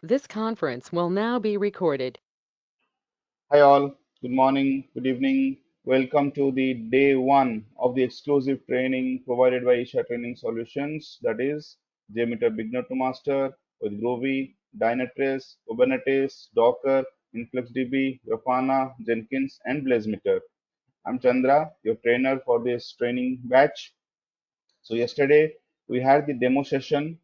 This conference will now be recorded. Hi all, good morning, good evening. Welcome to the day one of the exclusive training provided by Isha Training Solutions, that is JMeter Beginner to Master with Groovy, Dynatrace, Kubernetes, Docker, InfluxDB, Grafana, Jenkins, and BlazeMeter. I'm Chandra, your trainer for this training batch. So yesterday we had the demo session.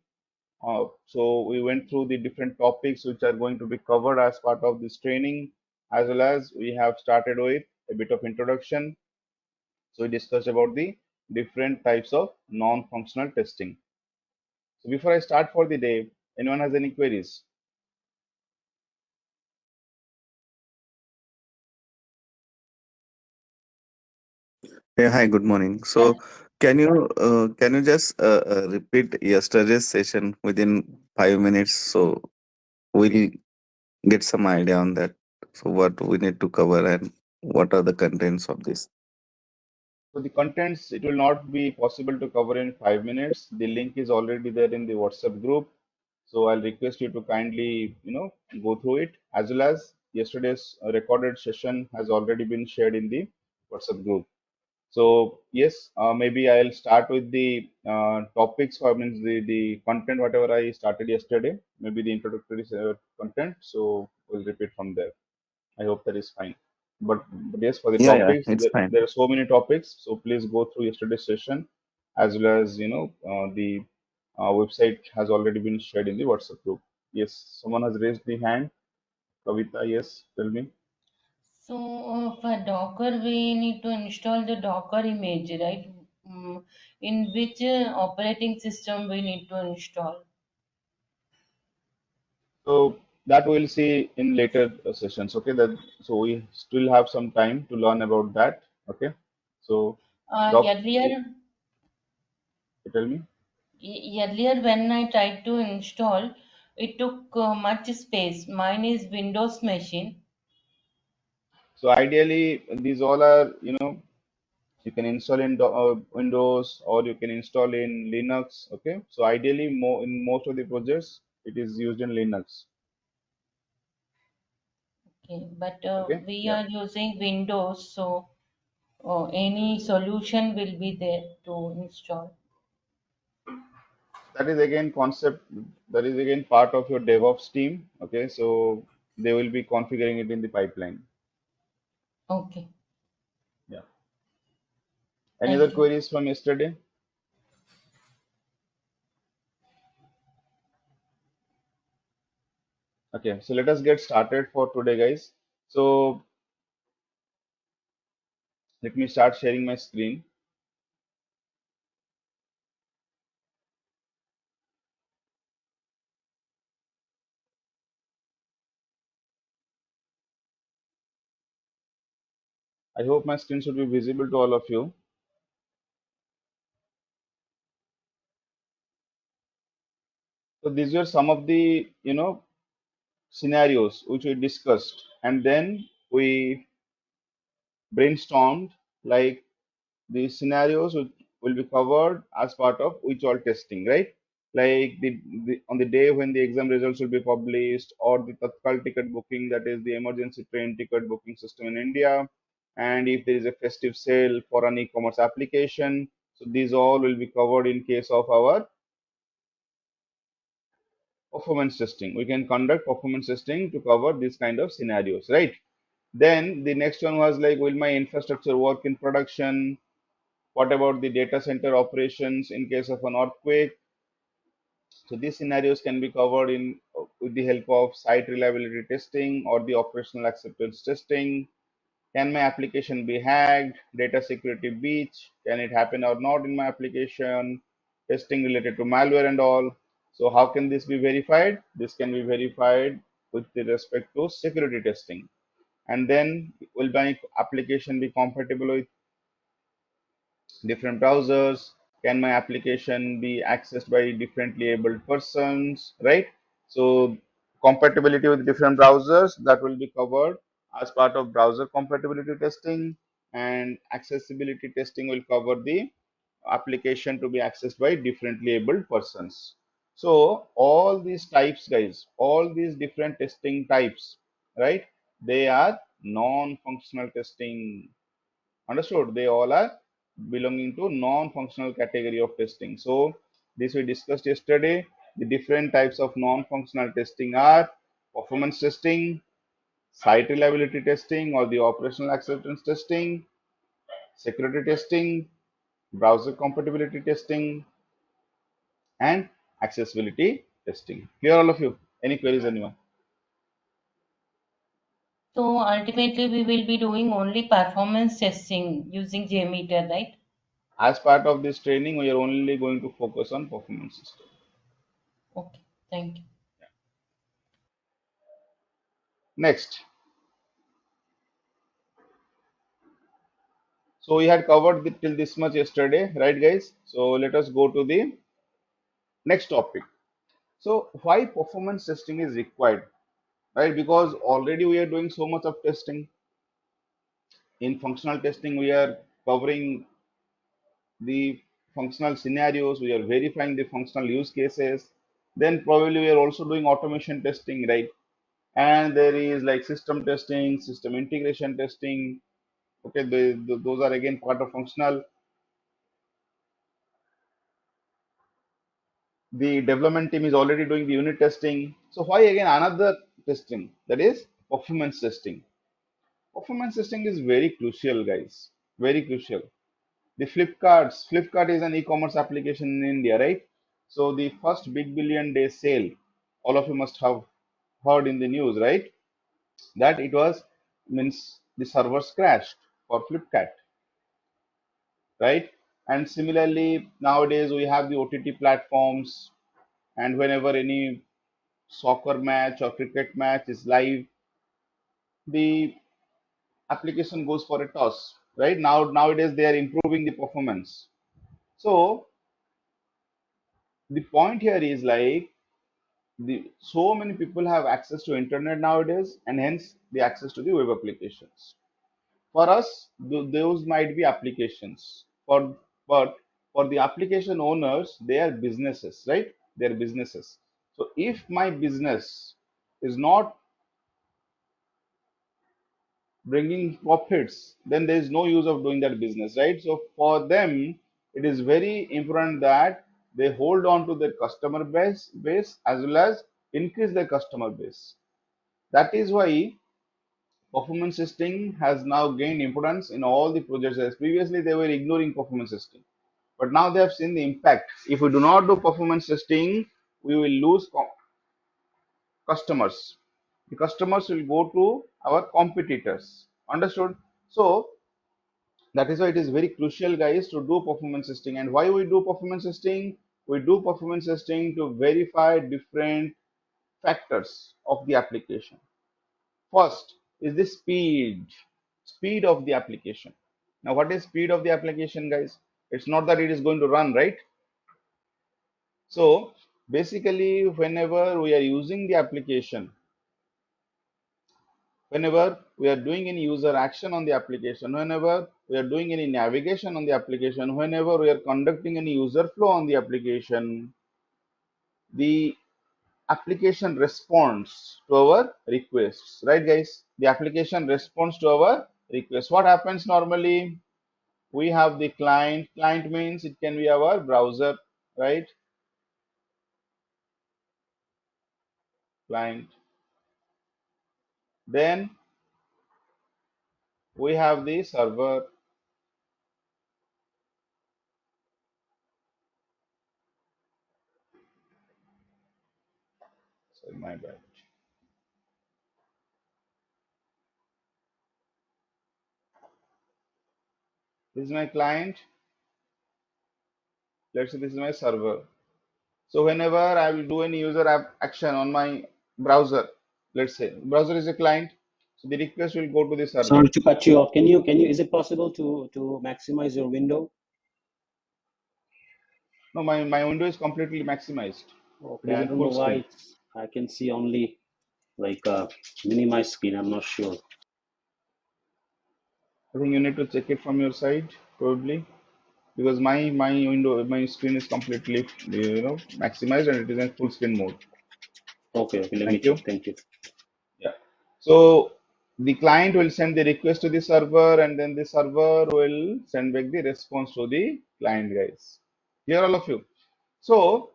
So we went through the different topics which are going to be covered as part of this training, as well as we have started with a bit of introduction. So we discussed about the different types of non-functional testing. So before I start for the day, anyone has any queries? Hey, hi, good morning. So, can you just repeat yesterday's session within 5 minutes so we'll get some idea on that. So, what we need to cover and what are the contents of this? So the contents, it will not be possible to cover in 5 minutes. The link is already there in the WhatsApp group. So I'll request you to kindly, go through it, as well as yesterday's recorded session has already been shared in the WhatsApp group. So yes, maybe I'll start with the topics, or means the content, whatever I started yesterday, maybe the introductory content. So we'll repeat from there. I hope that is fine. But yes, for the Yeah, yeah, topics, it's fine. there are so many topics. So please go through yesterday's session, as well as the website has already been shared in the WhatsApp group. Yes, someone has raised the hand. Kavita, yes, tell me. So for Docker, we need to install the Docker image, right? In which operating system we need to install? So that we'll see in later sessions. Okay, that so we still have some time to learn about that. Okay, so doc, Earlier, tell me. earlier when I tried to install, it took much space. Mine is Windows machine. So ideally, these all are you can install in Windows, or you can install in Linux. Okay, so ideally, in most of the projects, it is used in Linux. Okay, but Okay, we yeah, are using Windows, so any solution will be there to install. that is again concept. That is again part of your DevOps team. Okay, so they will be configuring it in the pipeline. Okay, Yeah. Any other thank you. queries from yesterday? Okay, so let us get started for today, guys. So let me start sharing my screen. I hope my screen should be visible to all of you. So these were some of the, scenarios which we discussed, and then we brainstormed like the scenarios will be covered as part of which all testing, right? Like on the day when the exam results will be published, or the Tatkal ticket booking, that is the emergency train ticket booking system in India, and if there is a festive sale for an e-commerce application. So these all will be covered in case of our performance testing. We can conduct performance testing to cover these kind of scenarios, right? Then the next one was like, will my infrastructure work in production? What about the data center operations in case of an earthquake? So these scenarios can be covered in with the help of site reliability testing or the operational acceptance testing. Can my application be hacked? Data security breach? Can it happen or not in my application? Testing related to malware and all. So how can this be verified? This can be verified with respect to security testing. And then will my application be compatible with different browsers? Can my application be accessed by differently abled persons, right? So compatibility with different browsers, that will be covered as part of browser compatibility testing, and accessibility testing will cover the application to be accessed by differently abled persons. So all these types, guys, all these different testing types, right? They are non-functional testing. Understood? They all are belonging to non-functional category of testing. So this we discussed yesterday. The different types of non-functional testing are performance testing, site reliability testing or the operational acceptance testing, security testing, browser compatibility testing, and accessibility testing. Clear, all of you? Any queries, anyone? So ultimately, we will be doing only performance testing using JMeter, right? As part of this training, we are only going to focus on performance system. Okay, thank you. Next, so we had covered till this much yesterday, right, guys? So let us go to the next topic. So why performance testing is required, right? Because already we are doing so much of testing. In functional testing, we are covering the functional scenarios, we are verifying the functional use cases. Then probably we are also doing automation testing, right? And there is like system testing, system integration testing. Okay, those are again part of functional. The development team is already doing the unit testing. So why again another testing, that is performance testing? Performance testing is very crucial, guys, very crucial. The Flipkart is an e-commerce application in India, right? So the first big billion day sale, all of you must have heard in the news, right? That it was, means the servers crashed for Flipkart, right? And similarly, nowadays we have the OTT platforms, and whenever any soccer match or cricket match is live, the application goes for a toss, right? Nowadays they are improving the performance. So the point here is like so many people have access to internet nowadays, and hence the access to the web applications. For us, those might be applications. But for the application owners, they are businesses, right? They are businesses. So if my business is not bringing profits, then there is no use of doing that business, right? So for them, it is very important that they hold on to their customer base as well as increase their customer base. That is why performance testing has now gained importance in all the projects. As previously they were ignoring performance testing, but now they have seen the impact. If we do not do performance testing, we will lose customers. The customers will go to our competitors. Understood? So that is why it is very crucial, guys, to do performance testing. And why we do performance testing? We do performance testing to verify different factors of the application. First is the speed of the application. Now, what is speed of the application, guys? It's not that it is going to run, right? So basically, whenever we are using the application, whenever we are doing any user action on the application, whenever we are doing any navigation on the application, whenever we are conducting any user flow on the application, the application responds to our requests, right, guys? The application responds to our requests. What happens normally? We have the client means it can be our browser, right? Client. Then we have the server. Sorry, my bad. This is my client. Let's say this is my server. So whenever I will do any user app action on my browser, let's say browser is a client, so the request will go to the server. Sorry to cut you off. Can you is it possible to maximize your window? No, my window is completely maximized. It Okay, is I in don't know full why screen. I can see only like a minimized screen. I'm not sure. I think you need to check it from your side, probably. because my screen is completely maximized and it is in full screen mode. Okay, let me Thank you. check. Thank you. Yeah. So the client will send the request to the server, and then the server will send back the response to the client, guys. Clear, all of you? So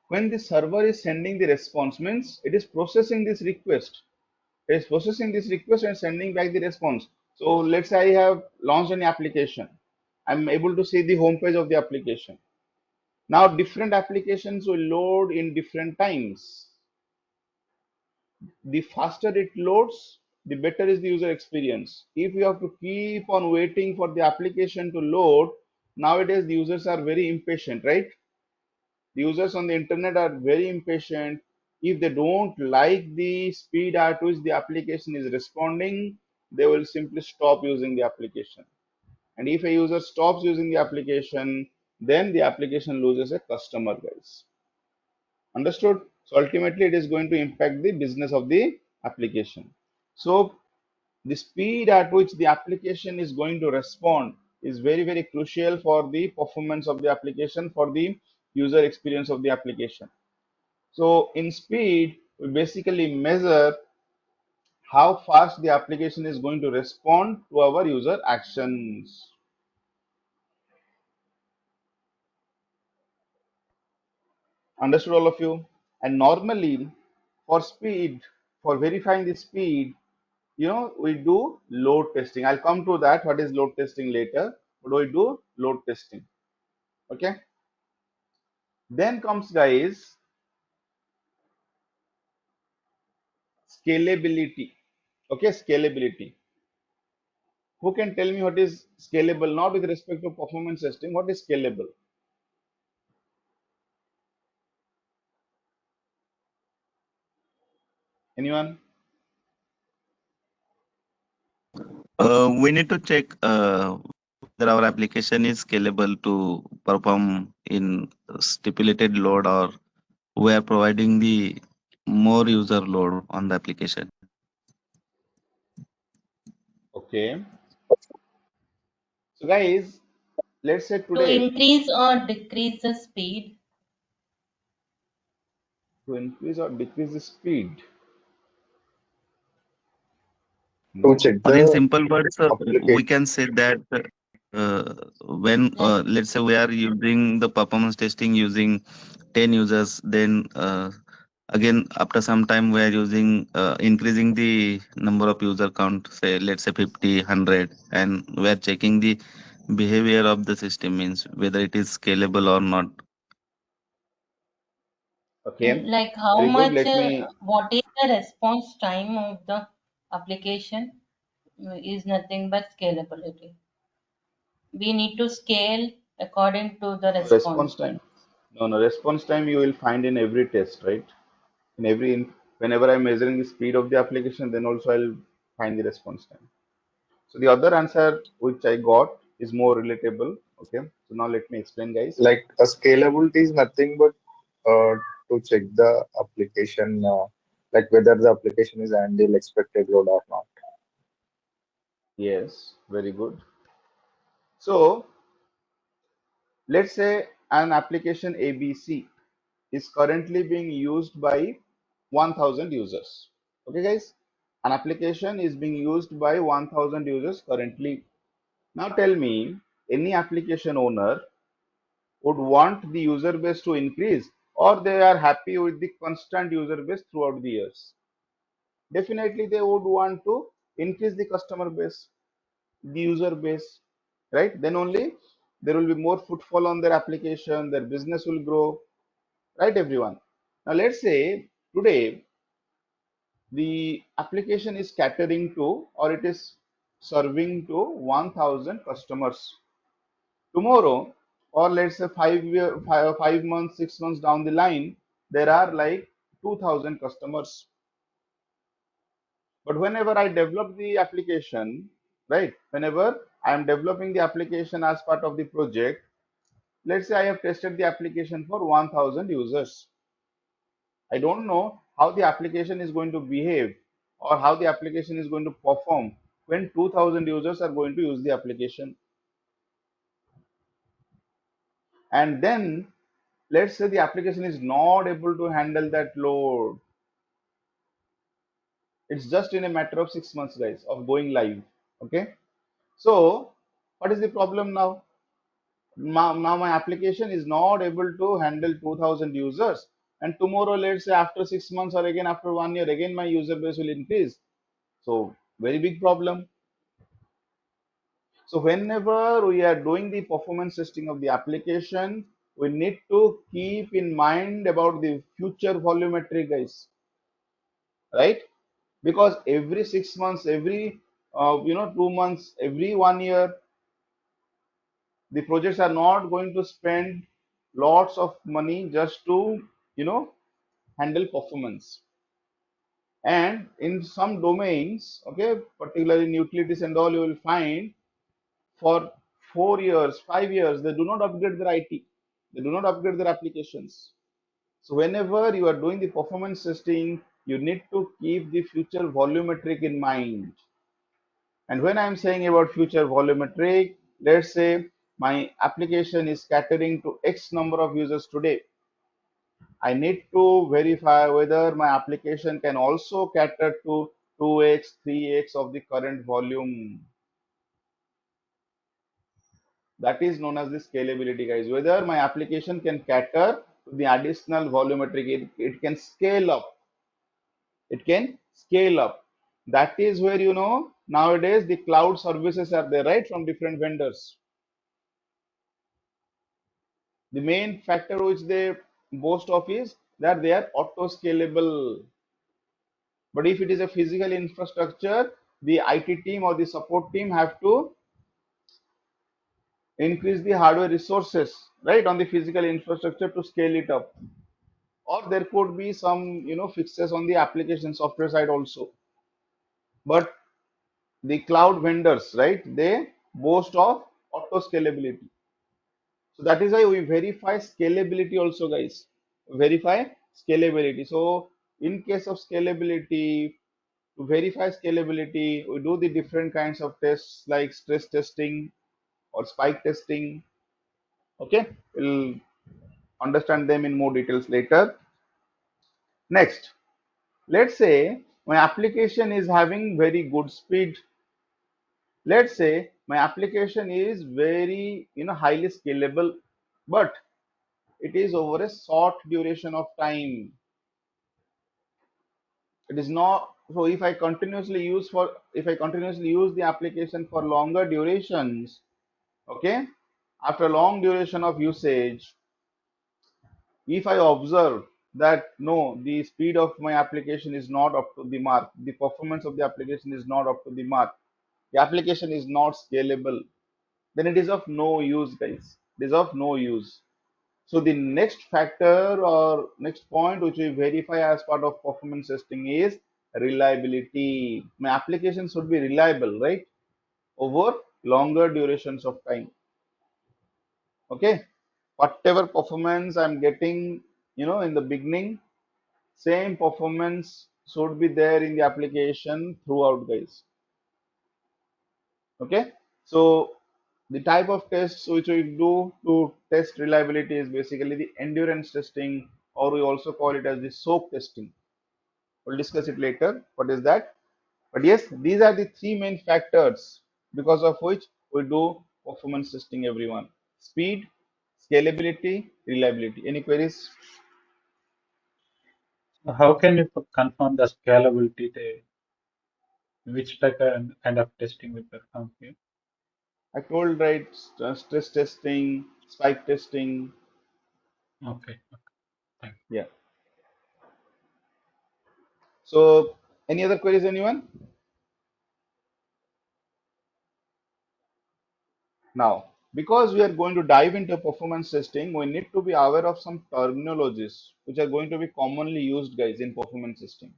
when the server is sending the response, means it is processing this request. It is processing this request and sending back the response. So let's say I have launched an application. I'm able to see the home page of the application. Now different applications will load in different times. The faster it loads, the better is the user experience. If you have to keep on waiting for the application to load, nowadays the users are very impatient, right? The users on the internet are very impatient. If they don't like the speed at which the application is responding, they will simply stop using the application. And if a user stops using the application, then the application loses a customer, guys. Understood? So ultimately it is going to impact the business of the application. So the speed at which the application is going to respond is very, very crucial for the performance of the application, for the user experience of the application. So in speed, we basically measure how fast the application is going to respond to our user actions. Understood, all of you? And normally for speed, for verifying the speed, we do load testing. I'll come to that, what is load testing later, but we do load testing. Okay. Then comes, guys, scalability. Okay, scalability. Who can tell me what is scalable? Not with respect to performance testing. What is scalable? Anyone? We need to check whether our application is scalable to perform in stipulated load, or we are providing the more user load on the application. Okay. So guys, let's say To today, increase or decrease the speed. to increase or decrease the speed. To No. check Or in the simple words, we application. can say that when Like let's say we are using the performance testing using 10 users, then again after some time we are using increasing the number of user count, say let's say 50, 100, and we are checking the behavior of the system, means whether it is scalable or not. Okay. like how Very good. much, Let me. what is the response time of the application is nothing but scalability. We need to scale according to the No, response response. time. No. Response time you will find in every test, right? In every, whenever I'm measuring the speed of the application, then also I'll find the response time. So the other answer which I got is more relatable. Okay. So now let me explain, guys. Like a scalability is nothing but to check the application, like whether the application is handle expected load or not. Yes, very good. So let's say an application ABC is currently being used by 1000 users. Okay, guys, an application is being used by 1000 users currently. Now tell me, any application owner would want the user base to increase, or they are happy with the constant user base throughout the years? Definitely they would want to increase the customer base, the user base, right? Then only there will be more footfall on their application, their business will grow, right, everyone? Now let's say today the application is catering to, or it is serving to 1000 customers. Tomorrow, or let's say 5 months, 6 months down the line, there are like 2000 customers. But whenever I develop the application, right, whenever I am developing the application as part of the project, let's say I have tested the application for 1000 users. I don't know how the application is going to behave or how the application is going to perform when 2000 users are going to use the application. and then let's say the application is not able to handle that load. It's just in a matter of 6 months, guys, of going live. Okay, so what is the problem now? Now my application is not able to handle 2000 users, and tomorrow, let's say after 6 months or again after 1 year, again my user base will increase. So very big problem. So whenever we are doing the performance testing of the application, we need to keep in mind about the future volumetry, guys, right? Because every 6 months, every 2 months, every 1 year, the projects are not going to spend lots of money just to handle performance. And in some domains, okay, particularly in utilities and all, you will find for 4 years, 5 years, they do not upgrade their IT, they do not upgrade their applications. So whenever you are doing the performance testing, you need to keep the future volumetric in mind. And when I'm saying about future volumetric, let's say my application is catering to X number of users today. I need to verify whether my application can also cater to 2x, 3x of the current volume. That is known as the scalability, guys. Whether my application can cater to the additional volumetric, it can scale up. It can scale up. That is where, nowadays the cloud services are there, right, from different vendors. The main factor which they boast of is that they are auto scalable. But if it is a physical infrastructure, the IT team or the support team have to increase the hardware resources, right, on the physical infrastructure to scale it up. Or there could be some, fixes on the application software side also. But the cloud vendors, right, they boast of auto scalability. So that is why we verify scalability also, guys. Verify scalability. So in case of scalability, to verify scalability, we do the different kinds of tests like stress testing or spike testing. Okay, we'll understand them in more details later. Next, let's say my application is having very good speed. Let's say my application is very highly scalable, but it is over a short duration of time. It is not. So if I continuously use the application for longer durations, okay, after long duration of usage, if I observe that no, the speed of my application is not up to the mark, the performance of the application is not up to the mark, the application is not scalable, then it is of no use, guys. It is of no use. So the next factor or next point which we verify as part of performance testing is reliability. My application should be reliable, right, over longer durations of time. Okay, whatever performance I'm getting, in the beginning, same performance should be there in the application throughout, guys. Okay, so the type of tests which we do to test reliability is basically the endurance testing, or we also call it as the soak testing. We'll discuss it later. What is that? But yes, these are the three main factors because of which we do performance testing, everyone. Speed, scalability, reliability. Any queries? How can you confirm the scalability? Which type kind of testing we perform here? I told, right, stress testing, spike testing. Okay, thank Yeah. So any other queries, anyone? Now, because we are going to dive into performance testing, we need to be aware of some terminologies which are going to be commonly used, guys, in performance testing.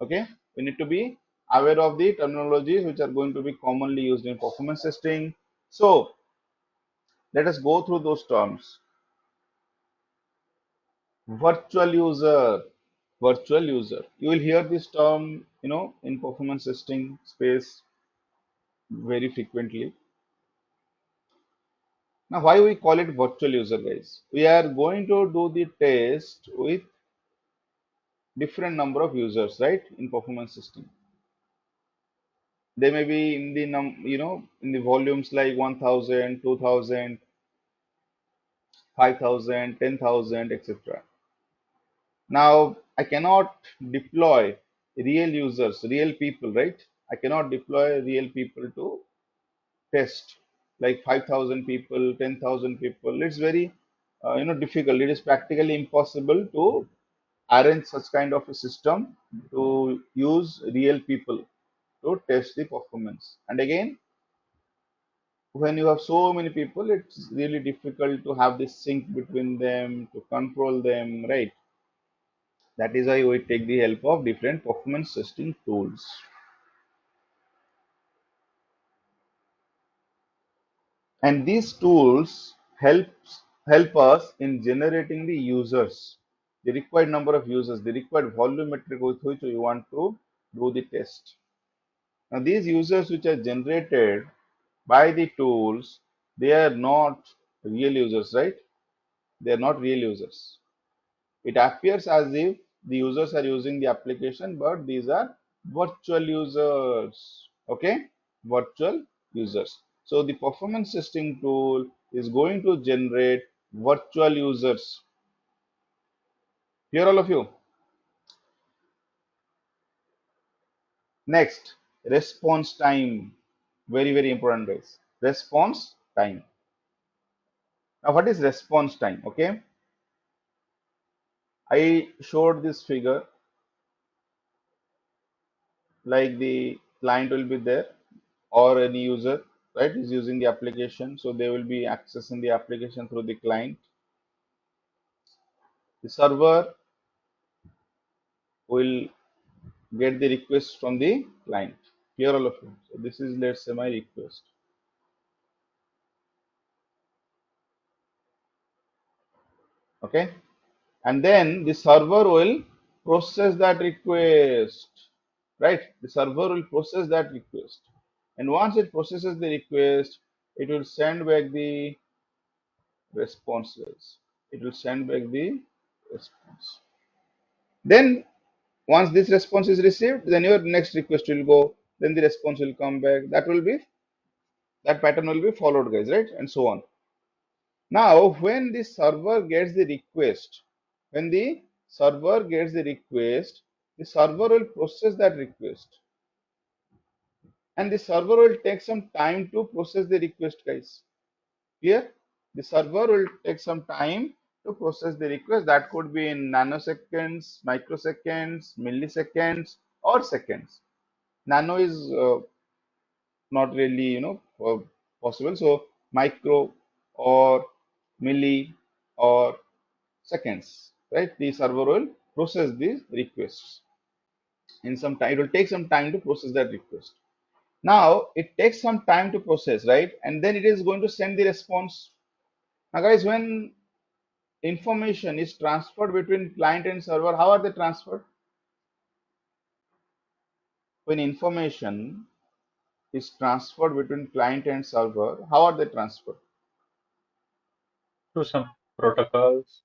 Okay, we need to be aware of the terminologies which are going to be commonly used in performance testing. So let us go through those terms. Virtual user, virtual user. You will hear this term, in performance testing space very frequently. Now, why we call it virtual user, guys? We are going to do the test with different number of users, right? In performance testing, they may be in the in the volumes like 1,000, 2,000, 5,000, 10,000, etc. Now, I cannot deploy real users, real people, right? I cannot deploy real people to test like 5,000 people, 10,000 people. It's very difficult. It is practically impossible to arrange such kind of a system to use real people to test the performance. And again, when you have so many people, it's really difficult to have this sync between them, to control them, right? That is why we take the help of different performance testing tools. And these tools help us in generating the users, the required number of users, the required volume metric with which we want to do the test. Now, these users which are generated by the tools, they are not real users, right? They are not real users. It appears as if the users are using the application, but these are virtual users. Okay, virtual users. So the performance testing tool is going to generate virtual users. Here, all of you. Next, response time. Very, very important, guys. Response time. Now, what is response time? Okay, I showed this figure like the client will be there or any user, right, is using the application, so they will be accessing the application through the client. The server will get the request from the client. Here, all of you. So this is, let's say, my request. Okay, and then the server will process that request, right? The server will process that request, and once it processes the request, it will send back the responses. It will send back the response. Then once this response is received, then your next request will go, then the response will come back. That pattern will be followed, guys, right? And so on. Now, when the server gets the request, the server will process that request. And the server will take some time to process the request, guys. Clear? The server will take some time to process the request. That could be in nanoseconds, microseconds, milliseconds, or seconds. Nano is not really possible, so micro or milli or seconds, right? The server will process these requests in some time. It will take some time to process that request. Now it takes some time to process, right? And then it is going to send the response. Now, guys, when information is transferred between client and server, how are they transferred? When information is transferred between client and server, how are they transferred? through some protocols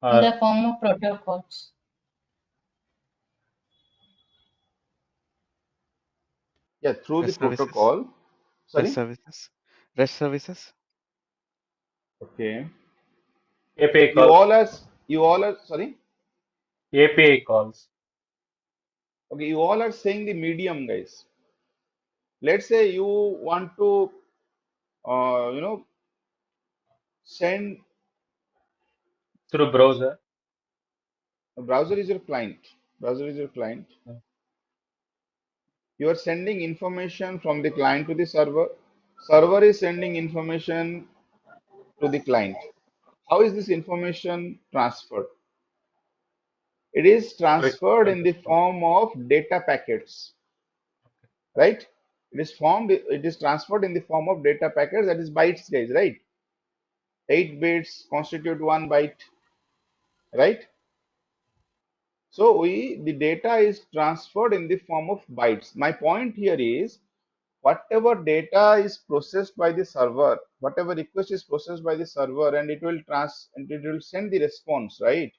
In or the form of protocols. Yeah, through the REST services, protocol. REST Sorry. services, REST services. Okay. API You calls, all are sorry. API calls Okay, you all are saying the medium, guys. Let's say you want to send through browser. a browser is your client. Browser is your client. You are sending information from the client to the server. Server is sending information to the client. How is this information transferred? It is transferred in the Request. form of data packets, right? It is transferred in the form of data packets, that is bytes, guys, right? 8 bits constitute 1 byte, right? So the data is transferred in the form of bytes. My point here is, whatever data is processed by the server, whatever request is processed by the server, and it will send the response, right?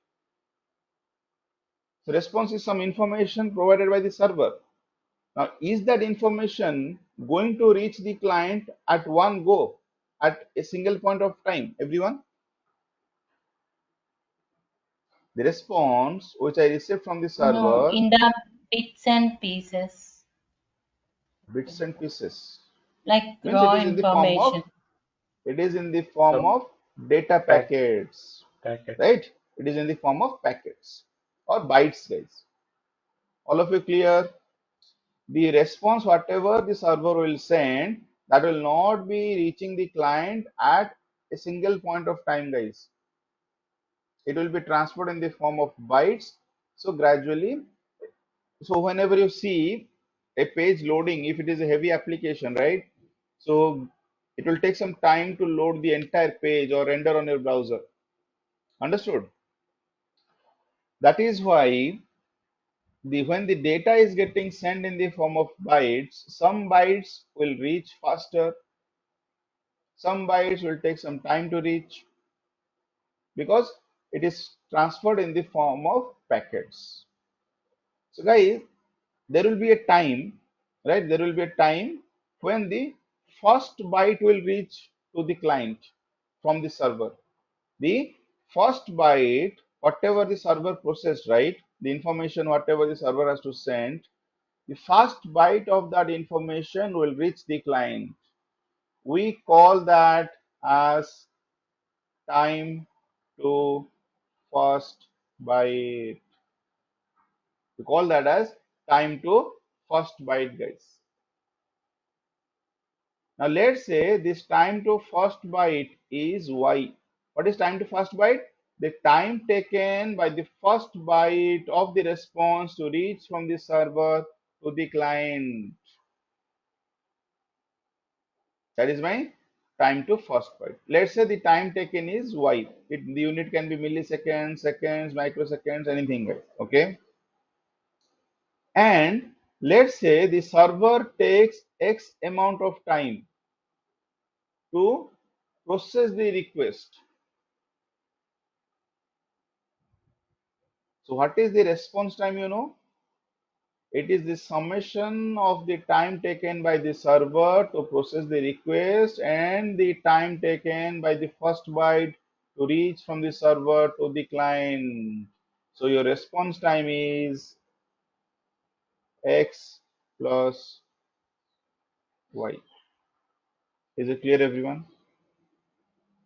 So response is some information provided by the server. Now, is that information going to reach the client at one go, at a single point of time, everyone? The response which I received from the No, server, in the bits and pieces, bits and pieces, like means it raw is in the form information. of, it is in the form The of data pack packets, packet. right? It is in the form of packets or bytes, guys. All of you clear? The response, whatever the server will send, that will not be reaching the client at a single point of time, guys. It will be transferred in the form of bytes. So gradually, so whenever you see a page loading, if it is a heavy application, right? So it will take some time to load the entire page or render on your browser. Understood? That is why when the data is getting sent in the form of bytes, some bytes will reach faster, some bytes will take some time to reach, because it is transferred in the form of packets. So guys, there will be a time, right? There will be a time when the first byte will reach to the client from the server. The first byte, whatever the server processed, right? The information, whatever the server has to send, the first byte of that information will reach the client. We call that as time to first byte. We call that as time to first byte, guys. Now let's say this time to first byte is y. What is time to first byte? The time taken by the first byte of the response to reach from the server to the client. That is my time to first byte. Let's say the time taken is y. The unit can be milliseconds, seconds, microseconds, anything, guys. Okay. And let's say the server takes X amount of time to process the request. So what is the response time, you know? It is the summation of the time taken by the server to process the request and the time taken by the first byte to reach from the server to the client. So your response time is X plus Y. Is it clear, everyone?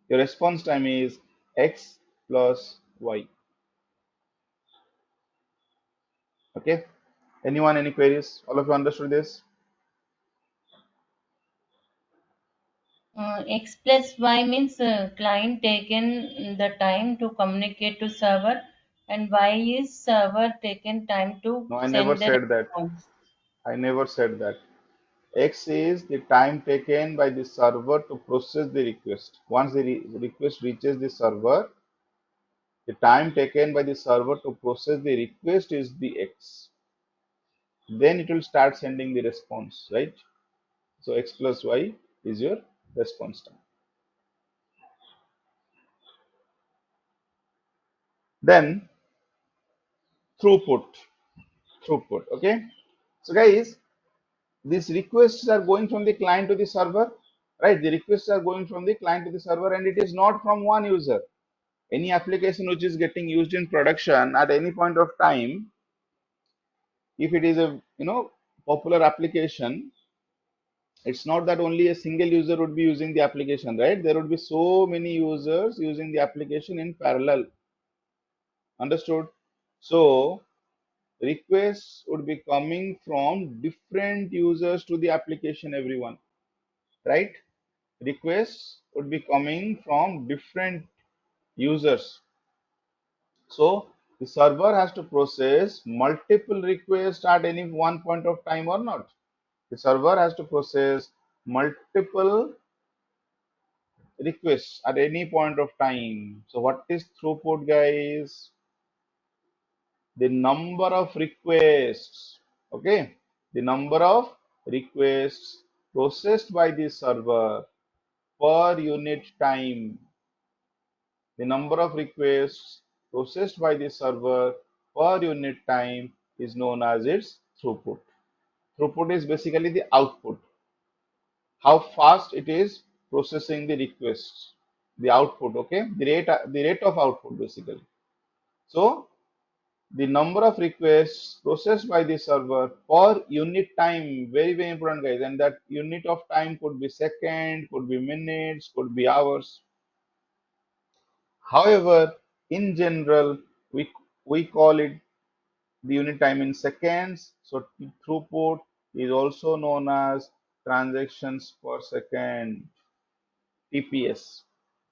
Your response time is X plus Y. Okay. Anyone, any queries? All of you understood this? X plus Y means client taken the time to communicate to server, and Y is server taken time to No, I never send the said that. response. I never said that. X is the time taken by the server to process the request. Once the request reaches the server, the time taken by the server to process the request is the X. Then it will start sending the response, right? So X plus Y is your response time. Then throughput. Throughput, okay? So guys, these requests are going from the client to the server, right? The requests are going from the client to the server, and it is not from one user. Any application which is getting used in production at any point of time, if it is a popular application, it's not that only a single user would be using the application, right? There would be so many users using the application in parallel. Understood? So requests would be coming from different users to the application, everyone, right? Requests would be coming from different users. So the server has to process multiple requests at any one point of time or not. The server has to process multiple requests at any point of time. So what is throughput, guys? The number of requests. Okay, the number of requests processed by the server per unit time. The number of requests processed by the server per unit time is known as its throughput. Throughput is basically the output, how fast it is processing the requests, the output, okay, the rate of output basically. So the number of requests processed by the server per unit time, very very important guys, and that unit of time could be second, could be minutes, could be hours. However, in general, we call it the unit time in seconds. So throughput is also known as transactions per second, TPS.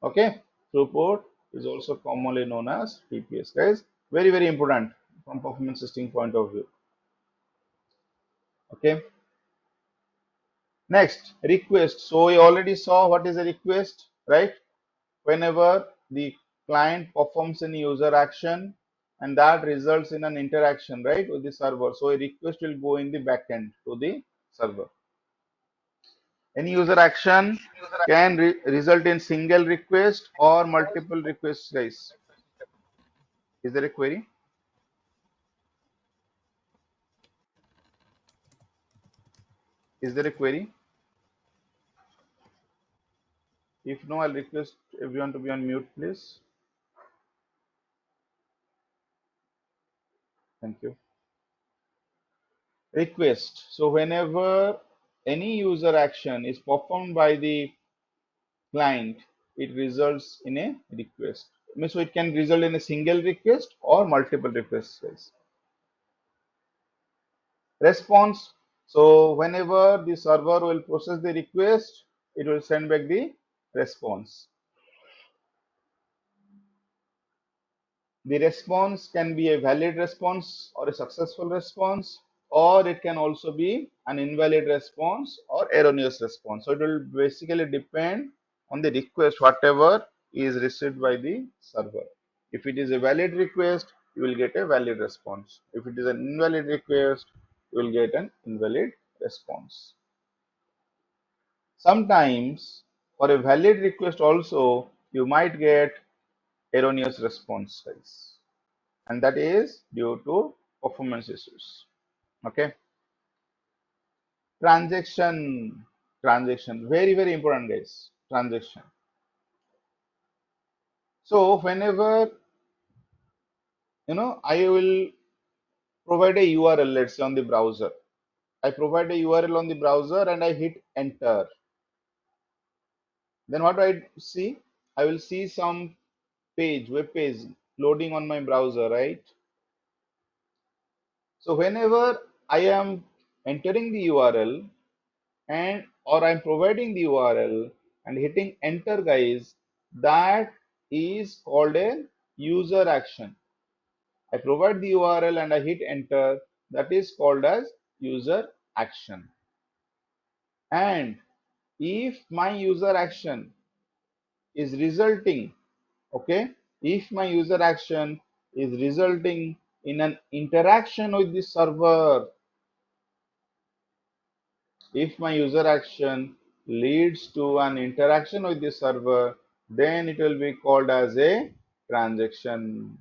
Okay, throughput is also commonly known as TPS. Guys, very very important from performance testing point of view. Okay, next request. So we already saw what is a request, right? Whenever the client performs any user action and that results in an interaction, right, with the server. So a request will go in the backend to the server. Any user action can result in single request or multiple requests, guys. Is there a query? Is there a query? If no, I'll request everyone to be on mute, please. Thank you. Request. So whenever any user action is performed by the client, it results in a request. So it can result in a single request or multiple requests, guys. Response. So whenever the server will process the request, it will send back the response. The response can be a valid response or a successful response, or it can also be an invalid response or erroneous response. So it will basically depend on the request, whatever is received by the server. If it is a valid request, you will get a valid response. If it is an invalid request, you will get an invalid response. Sometimes for a valid request also, you might get erroneous response size, and that is due to performance issues. Okay, transaction, very very important guys. Transaction. So whenever I will provide a URL, let's say on the browser, I provide a URL on the browser and I hit enter, then what do I see? I will see some web page loading on my browser, right? So whenever I am entering the URL and or I'm providing the URL and hitting enter, guys, that is called a user action. I provide the URL and I hit enter, that is called as user action. And if my user action is resulting, okay, if my user action is resulting in an interaction with the server, if my user action leads to an interaction with the server, then it will be called as a transaction.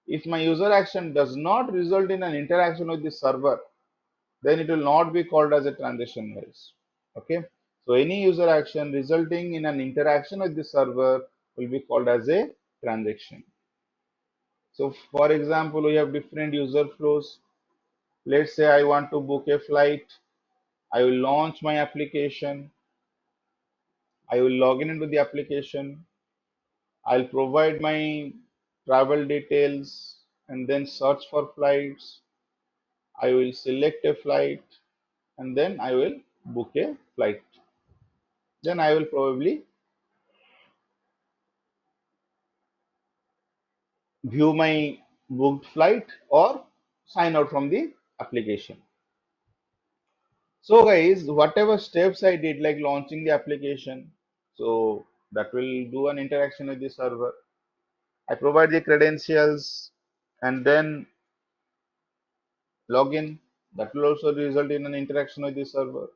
If my user action does not result in an interaction with the server, then it will not be called as a transaction, guys. Okay, so any user action resulting in an interaction with the server will be called as a transaction. So for example, we have different user flows. Let's say I want to book a flight. I will launch my application. I will log in into the application. I'll provide my travel details and then search for flights. I will select a flight and then I will book a flight. Then I will probably view my booked flight or sign out from the application. So guys, whatever steps I did, like launching the application, so that will do an interaction with the server. I provide the credentials and then log in. That will also result in an interaction with the server.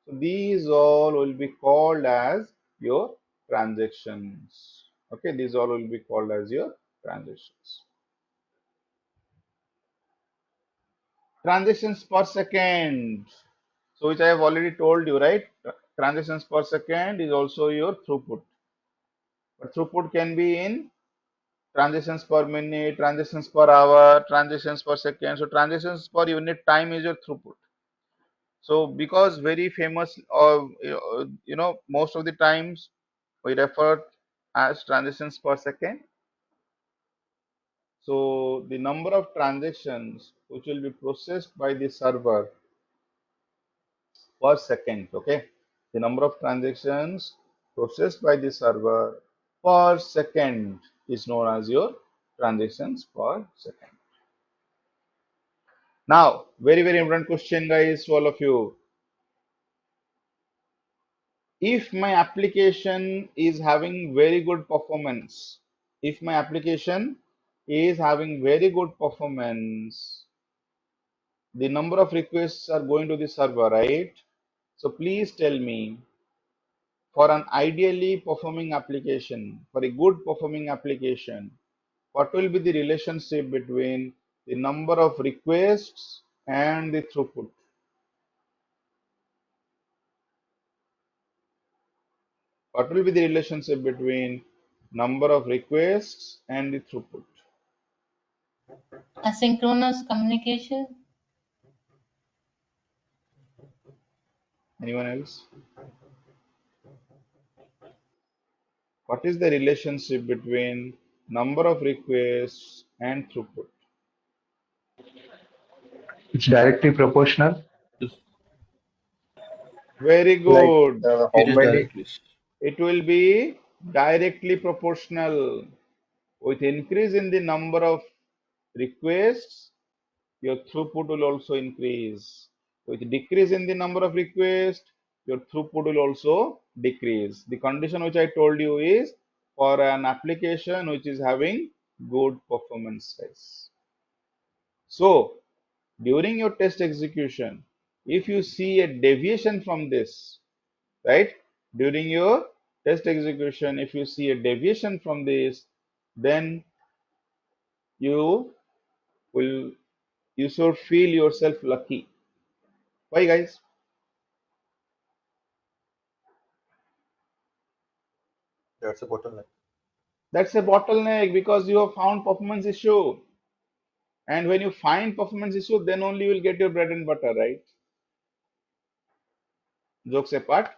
So these all will be called as your transactions. Okay, these all will be called as your transactions. Transactions per second. So which I have already told you, right? Transactions per second is also your throughput. But throughput can be in transactions per minute, transactions per hour, transactions per second. So transactions per unit time is your throughput. So because very famous, or most of the times we refer as transactions per second. So the number of transactions which will be processed by the server per second, okay? The number of transactions processed by the server per second is known as your transactions per second. Now, very, very important question, guys, to all of you. If my application is having very good performance, if my application is having very good performance, the number of requests are going to the server, right? So please tell me, for an ideally performing application, for a good performing application, what will be the relationship between the number of requests and the throughput? What will be the relationship between number of requests and the throughput? Asynchronous communication. Anyone else? What is the relationship between number of requests and throughput? It's directly proportional. Very Like good. how It is many? directly. It will be directly proportional. With increase in the number of requests, your throughput will also increase. With decrease in the number of requests, your throughput will also decrease. The condition which I told you is for an application which is having good performance, guys. So during your test execution, if you see a deviation from this, right? During your test execution, if you see a deviation from this, then you will you should feel yourself lucky. Why, guys? That's a bottleneck. That's a bottleneck because you have found performance issue. And when you find performance issue, then only you will get your bread and butter, right? Jokes apart.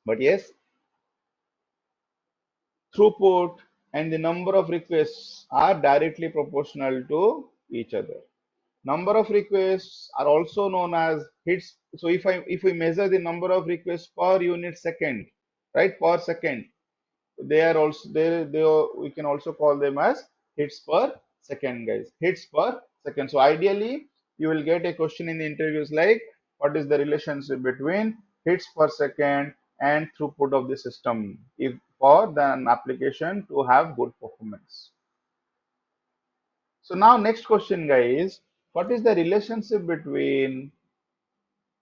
But yes, throughput and the number of requests are directly proportional to each other. Number of requests are also known as hits. So if we measure the number of requests per unit second, right, per second, they are also we can also call them as hits per second, guys. Hits per second. So ideally you will get a question in the interviews like, what is the relationship between hits per second and throughput of the system if for an application to have good performance? So now next question, guys, what is the relationship between,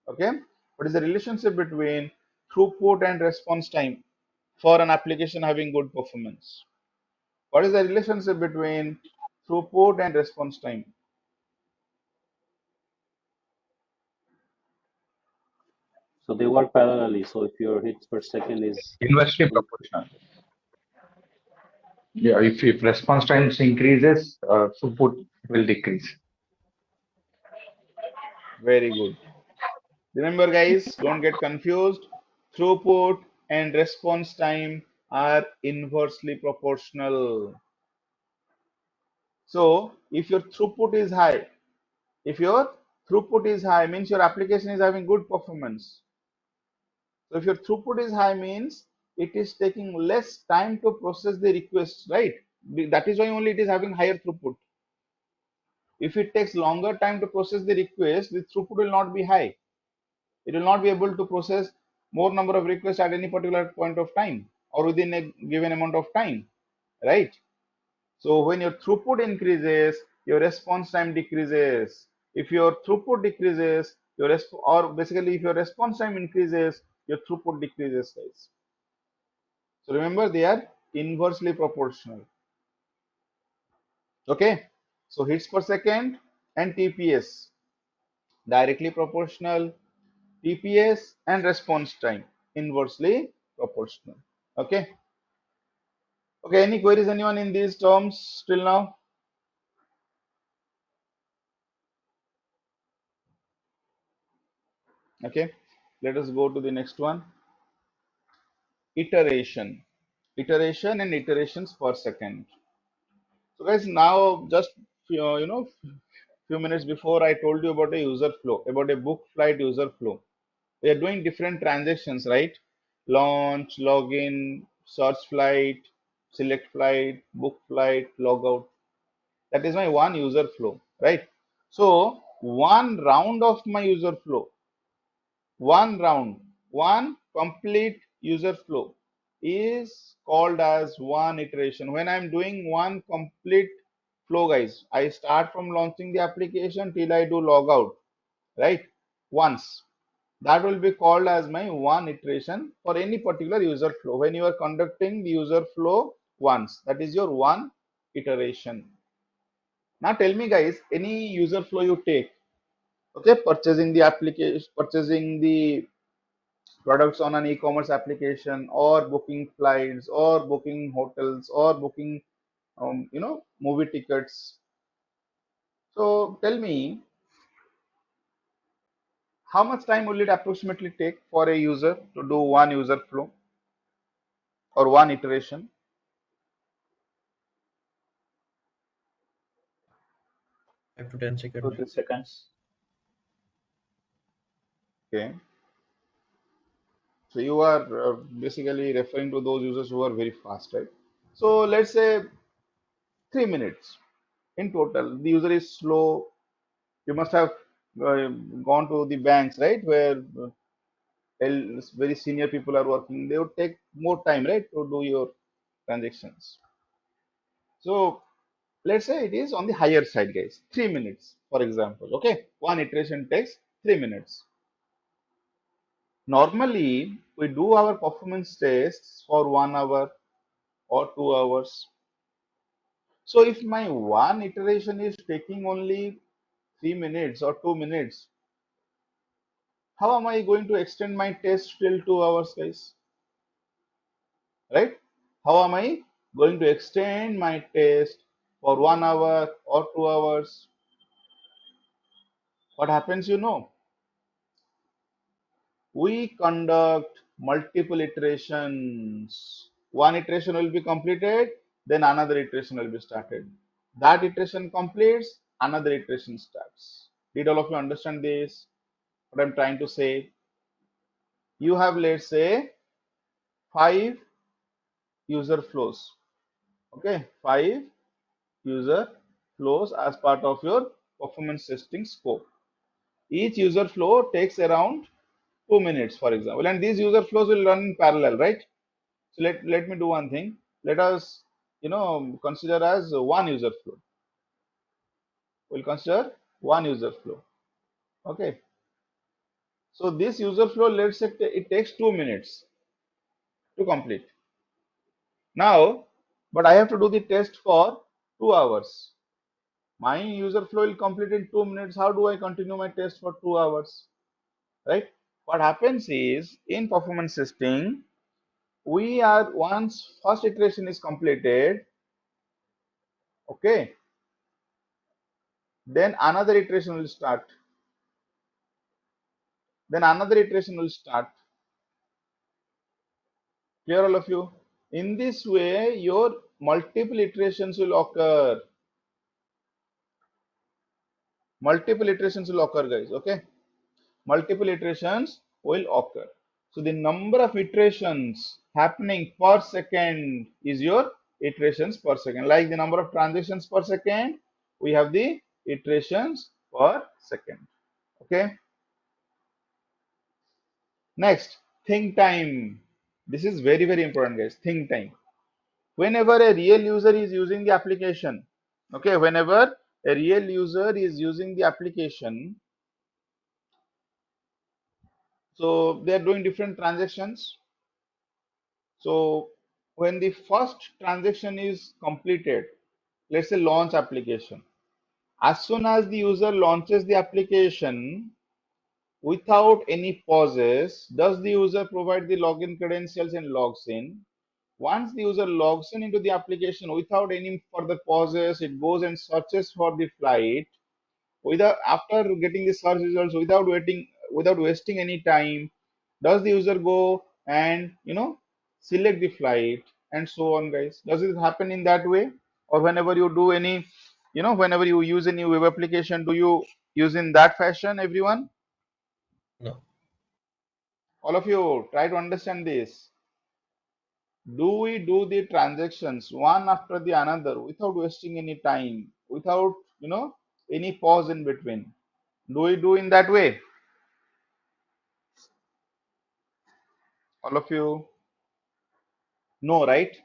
okay, what is the relationship between throughput and response time for an application having good performance? What is the relationship between throughput and response time? So they work parallelly. So if your hits per second is Inversely proportional. Yeah, if response times increases, throughput will decrease. Very good. Remember, guys, don't get confused. Throughput and response time are inversely proportional. So if your throughput is high, if your throughput is high, means your application is having good performance. So if your throughput is high, means it is taking less time to process the requests, right? That is why only it is having higher throughput. If it takes longer time to process the request, the throughput will not be high. It will not be able to process more number of requests at any particular point of time or within a given amount of time, right? So when your throughput increases, your response time decreases. If your throughput decreases, or basically if your response time increases, your throughput decreases, guys. So remember, they are inversely proportional. Okay, so hits per second and TPS directly proportional, TPS and response time inversely proportional. Okay. Okay, any queries, anyone in these terms till now? Okay, let us go to the next one. Iteration and iterations per second. So guys, now just few minutes before I told you about a user flow, about a book flight user flow. We are doing different transactions, right? Launch, login, search flight, select flight, book flight, logout. That is my one user flow, right? So one round of my user flow, one complete user flow is called as one iteration. When I'm doing one complete flow, guys, I start from launching the application till I do logout, right? Once. That will be called as my one iteration for any particular user flow. When you are conducting the user flow once, that is your one iteration. Now tell me, guys, any user flow you take, okay, purchasing the application, purchasing the products on an e-commerce application, or booking flights, or booking hotels, or booking movie tickets. So tell me, how much time will it approximately take for a user to do one user flow or one iteration? 5 to 10 2 seconds. 3 seconds. Okay, so you are basically referring to those users who are very fast, right? So let's say 3 minutes in total. The user is slow. You must have gone to the banks, right, where very senior people are working. They would take more time, right, to do your transactions. So let's say it is on the higher side, guys. 3 minutes, for example. Okay, one iteration takes 3 minutes. Normally, we do our performance tests for 1 hour or 2 hours. So if my one iteration is taking only 3 minutes or 2 minutes, how am I going to extend my test till 2 hours, guys? Right? How am I going to extend my test for 1 hour or 2 hours? What happens, we conduct multiple iterations. One iteration will be completed, then another iteration will be started. That iteration completes, another iteration starts. Did all of you understand this? What I'm trying to say? You have, let's say, 5 user flows. Okay, 5 user flows as part of your performance testing scope. Each user flow takes around 2 minutes, for example, and these user flows will run in parallel, right? So let me do one thing. Let us, consider as one user flow. We'll consider one user flow. Okay. So this user flow, let's say it takes 2 minutes to complete. Now, but I have to do the test for 2 hours. My user flow will complete in 2 minutes. How do I continue my test for 2 hours? Right? What happens is, in performance testing, once first iteration is completed, okay, then another iteration will start. Then another iteration will start. Clear, all of you? In this way, your multiple iterations will occur. Multiple iterations will occur, guys. Okay, multiple iterations will occur. So the number of iterations happening per second is your iterations per second. Like the number of transactions per second, we have the iterations per second. Okay. Next, think time. This is very, very important, guys. Think time. Whenever a real user is using the application, okay, whenever a real user is using the application. So they are doing different transactions. So when the first transaction is completed, let's say launch application, as soon as the user launches the application, without any pauses, does the user provide the login credentials and logs in? Once the user logs in into the application without any further pauses, it goes and searches for the flight. Without, after getting the search results, without wasting any time, does the user go and select the flight and so on, guys? Does it happen in that way? Or whenever you do any, whenever you use any web application, do you use in that fashion, everyone? No. All of you try to understand this. Do we do the transactions one after the another without wasting any time, without any pause in between? Do we do in that way? All of you? No, right?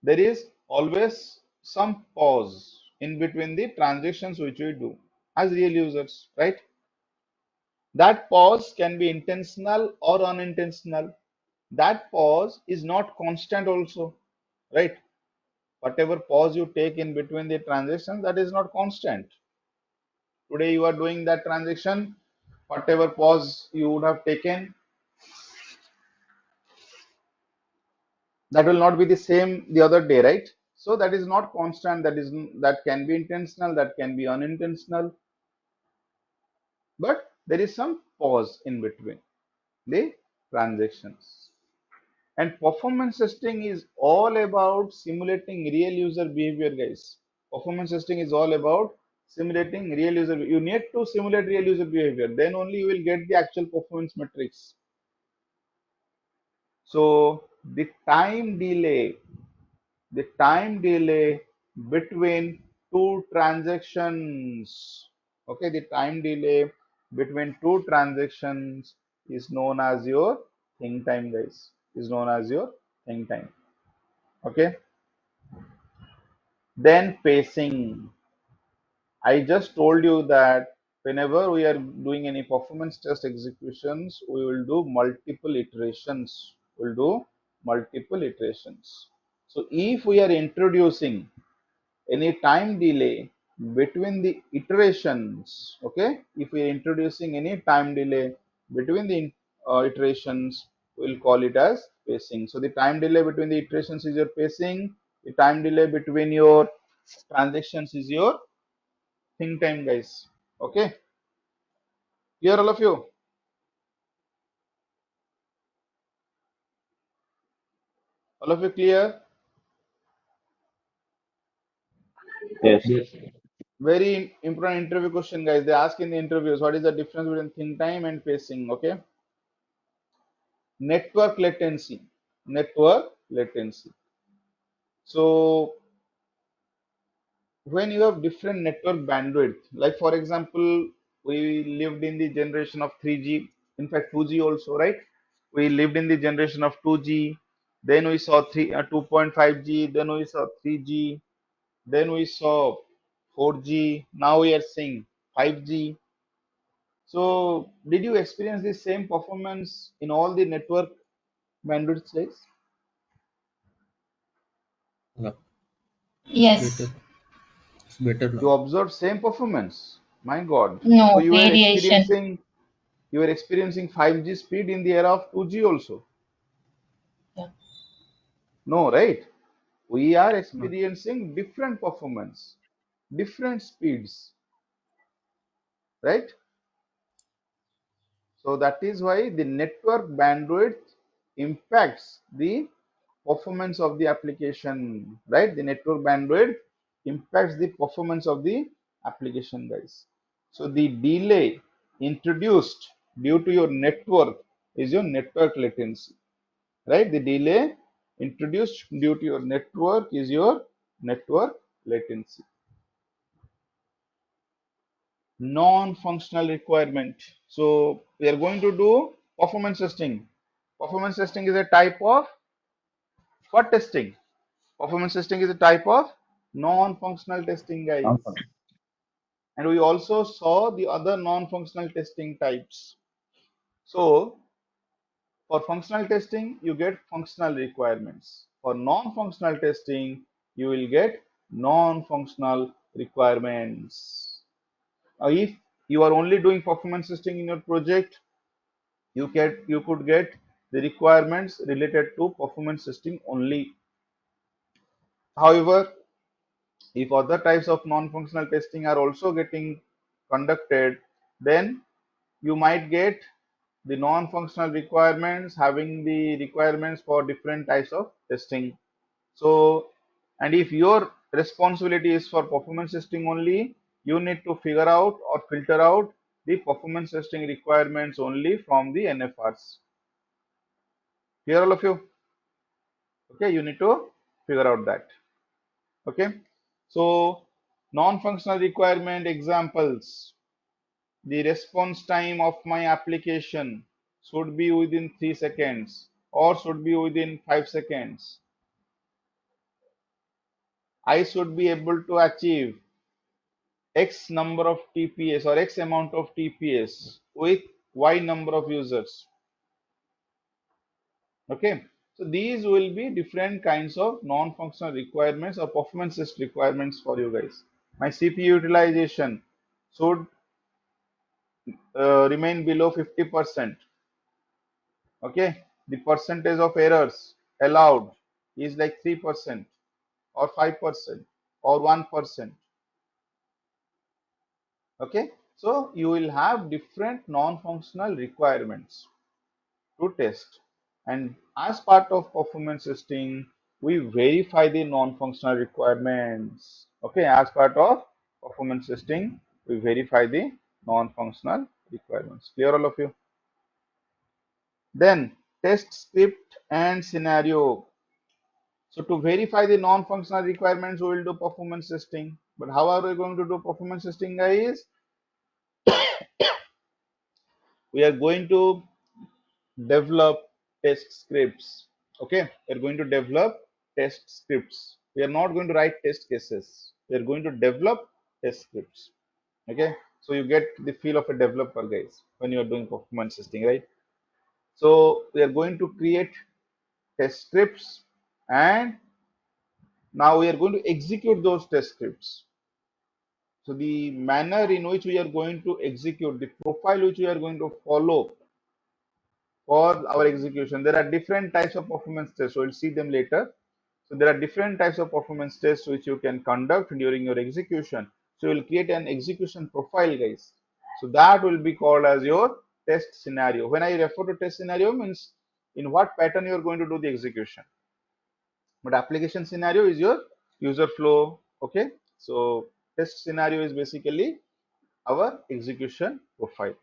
There is always some pause in between the transactions which we do as real users, right? That pause can be intentional or unintentional. That pause is not constant also, right? Whatever pause you take in between the transactions, that is not constant. Today you are doing that transaction, whatever pause you would have taken, that will not be the same the other day, right? So that is not constant. That can be intentional, that can be unintentional, but there is some pause in between the transactions. And performance testing is all about simulating real user behavior, guys. Performance testing is all about simulating real user. You need to simulate real user behavior, then only you will get the actual performance metrics. So the time delay between two transactions, okay, the time delay between two transactions is known as your think time, guys, is known as your think time. Okay, then pacing. I just told you that whenever we are doing any performance test executions, we will do multiple iterations. We'll do multiple iterations. So if we are introducing any time delay between the iterations, okay, if we are introducing any time delay between the iterations, we'll call it as pacing. So the time delay between the iterations is your pacing. The time delay between your transactions is your think time, guys. Okay, clear all of you? All of you clear? Yes. Yes. Very important interview question, guys. They ask in the interviews, what is the difference between think time and pacing? Okay, network latency. Network latency. So when you have different network bandwidth, like for example, we lived in the generation of 3G, in fact 2G also, right? We lived in the generation of 2G, then we saw 2.5G, then we saw 3G, then we saw 4G, now we are seeing 5G. So did you experience the same performance in all the network bandwidth size? No. Yes. Better. It's better You now. observed same performance? My God. So No variation. you were experiencing 5G speed in the era of 2G also? Yeah. No, right? We are No. experiencing different performance, different speeds, right? So that is why the network bandwidth impacts the performance of the application, right? The network bandwidth impacts the performance of the application, guys. So the delay introduced due to your network is your network latency, right? The delay introduced due to your network is your network latency. Non-functional requirement. So we are going to do performance testing. Performance testing is a type of what testing? Performance testing is a type of non-functional testing, guys. And we also saw the other non-functional testing types. So for functional testing, you get functional requirements. For non-functional testing, you will get non-functional requirements. Now, if you are only doing performance testing in your project, you could get the requirements related to performance testing only. However, if other types of non-functional testing are also getting conducted, then you might get the non-functional requirements having the requirements for different types of testing. So, and if your responsibility is for performance testing only, you need to figure out or filter out the performance testing requirements only from the NFRs. Clear, all of you? Okay, you need to figure out that. Okay, so non-functional requirement examples: the response time of my application should be within 3 seconds or should be within 5 seconds. I should be able to achieve X number of TPS or X amount of TPS with Y number of users. Okay, so these will be different kinds of non-functional requirements or performance test requirements for you guys. My CPU utilization should remain below 50%. Okay, the percentage of errors allowed is like 3% or 5% or 1%. Okay, so you will have different non-functional requirements to test, and as part of performance testing we verify the non-functional requirements. Okay, as part of performance testing we verify the non-functional requirements. Clear, all of you? Then test script and scenario. So to verify the non-functional requirements we will do performance testing. But how are we going to do performance testing, guys? We are going to develop test scripts. Okay, we're going to develop test scripts. We are not going to write test cases. We are going to develop test scripts. Okay, so you get the feel of a developer, guys, when you are doing performance testing, right? So we are going to create test scripts, and now we are going to execute those test scripts. So the manner in which we are going to execute, the profile which we are going to follow for our execution, there are different types of performance tests. So we'll see them later. So there are different types of performance tests which you can conduct during your execution. So you'll create an execution profile, guys. So that will be called as your test scenario. When I refer to test scenario, means in what pattern you are going to do the execution. But application scenario is your user flow. Okay, so test scenario is basically our execution profile.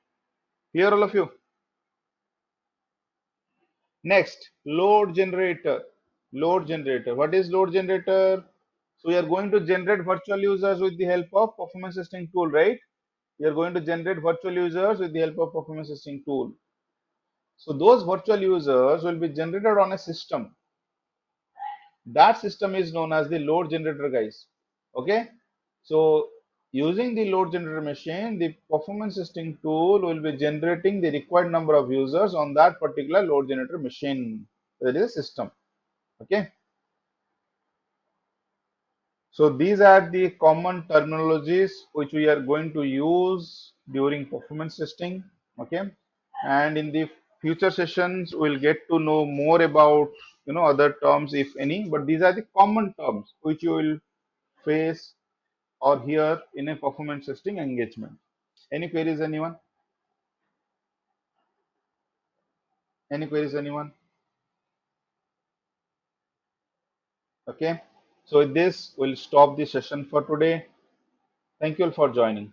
Clear, all of you? Next, load generator. Load generator. What is load generator? So we are going to generate virtual users with the help of performance testing tool, right? We are going to generate virtual users with the help of performance testing tool. So those virtual users will be generated on a system. That system is known as the load generator, guys. Okay, so using the load generator machine, the performance testing tool will be generating the required number of users on that particular load generator machine. That is a system. Okay, so these are the common terminologies which we are going to use during performance testing. Okay, and in the future sessions we'll get to know more about other terms, if any, but these are the common terms which you will face or hear in a performance testing engagement. Any queries, anyone? Any queries, anyone? Okay, so with this we'll stop the session for today. Thank you all for joining.